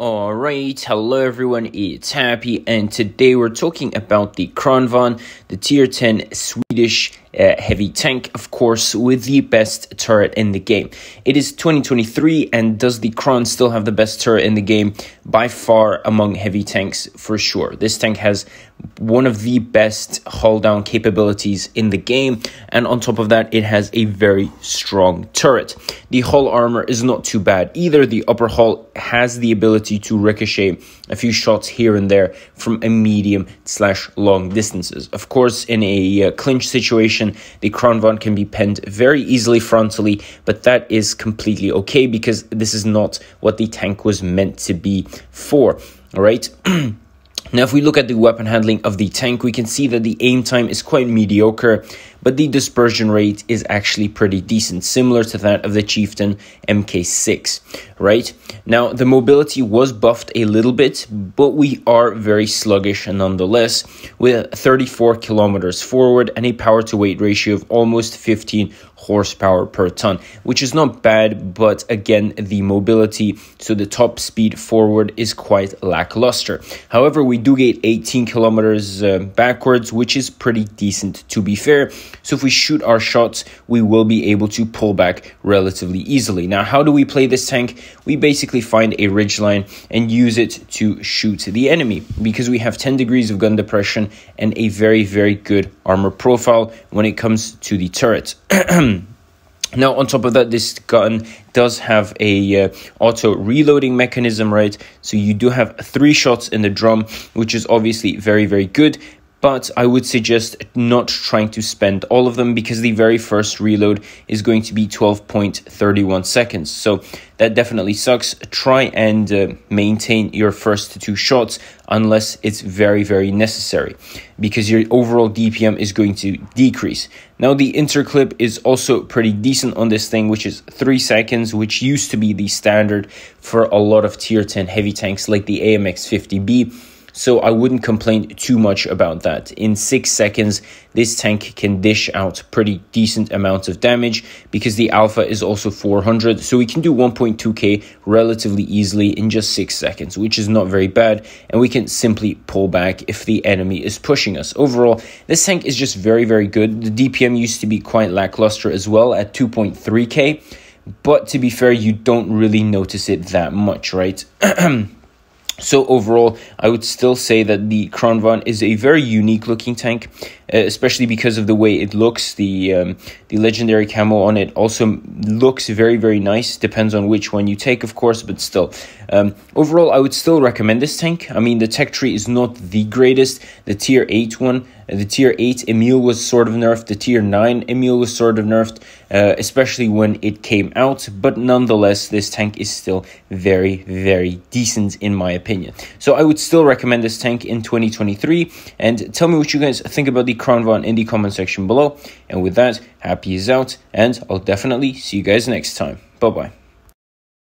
Alright, hello everyone, it's Happy, and today we're talking about the Kranvan, the tier 10 Swedish heavy tank, of course, with the best turret in the game. It is 2023, and does the Kran still have the best turret in the game? By far among heavy tanks, for sure. This tank has one of the best hull down capabilities in the game, and on top of that, it has a very strong turret. The hull armor is not too bad either. The upper hull has the ability to ricochet a few shots here and there from a medium/long distances. Of course, in a clinch situation, the Kranvan can be penned very easily frontally, but that is completely okay because this is not what the tank was meant to be for. All right. Now, if we look at the weapon handling of the tank, we can see that the aim time is quite mediocre, but the dispersion rate is actually pretty decent, similar to that of the Chieftain MK6, right? Now, the mobility was buffed a little bit, but we are very sluggish nonetheless, with 34 kilometers forward and a power-to-weight ratio of almost 15 horsepower per ton, which is not bad, but again, the mobility, so the top speed forward, is quite lackluster. However, we do get 18 kilometers backwards, which is pretty decent, to be fair. So if we shoot our shots, we will be able to pull back relatively easily. Now, how do we play this tank? We basically find a ridgeline and use it to shoot the enemy, because we have 10 degrees of gun depression and a very, very good armor profile when it comes to the turret. Now, on top of that, this gun does have a auto reloading mechanism, right? So you do have 3 shots in the drum, which is obviously very, very good. But I would suggest not trying to spend all of them, because the very first reload is going to be 12.31 seconds. So that definitely sucks. Try and maintain your first 2 shots unless it's very, very necessary, because your overall DPM is going to decrease. Now, the interclip is also pretty decent on this thing, which is 3 seconds, which used to be the standard for a lot of tier 10 heavy tanks like the AMX 50B. So I wouldn't complain too much about that. In 6 seconds, this tank can dish out pretty decent amounts of damage, because the alpha is also 400. So we can do 1.2k relatively easily in just 6 seconds, which is not very bad. And we can simply pull back if the enemy is pushing us. Overall, this tank is just very, very good. The DPM used to be quite lackluster as well at 2.3k. But to be fair, you don't really notice it that much, right? So overall, I would still say that the Kranvan is a very unique looking tank, especially because of the way it looks. The legendary camo on it also looks very, very nice. Depends on which one you take, of course, but still. Overall, I would still recommend this tank. I mean, the tech tree is not the greatest. The tier 8 one, the tier 8 Emil was sort of nerfed. The tier 9 Emil was sort of nerfed, especially when it came out. But nonetheless, this tank is still very, very decent in my opinion. So I would still recommend this tank in 2023. And tell me what you guys think about the Kranvan in the comment section below. And with that, Happy is out, and I'll definitely see you guys next time. Bye-bye.